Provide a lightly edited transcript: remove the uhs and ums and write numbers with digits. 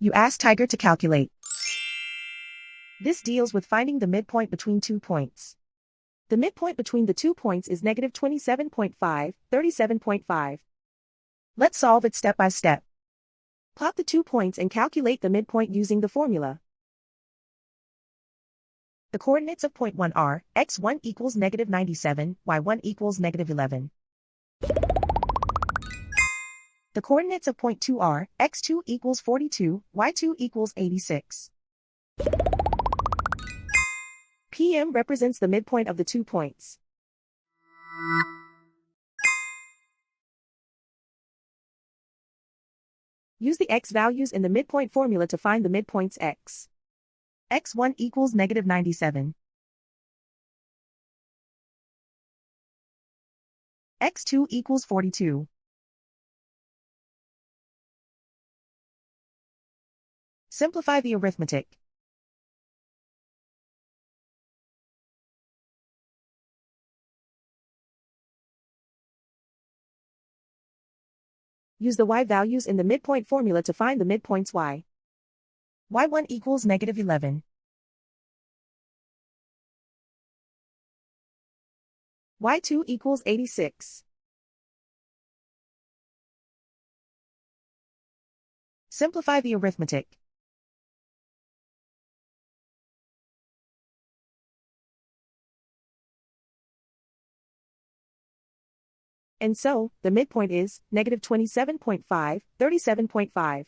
You ask Tiger to calculate. This deals with finding the midpoint between 2 points. The midpoint between the 2 points is negative 27.5, 37.5. Let's solve it step by step. Plot the 2 points and calculate the midpoint using the formula. The coordinates of point 1 are, x1 equals negative 97, y1 equals negative 11. The coordinates of point 2 are, x2 equals 42, y2 equals 86. PM represents the midpoint of the 2 points. Use the x values in the midpoint formula to find the midpoints x. x1 equals negative 97. x2 equals 42. Simplify the arithmetic. Use the y values in the midpoint formula to find the midpoints y. y1 equals negative 11. y2 equals 86. Simplify the arithmetic. And so, the midpoint is negative 27.5, 37.5.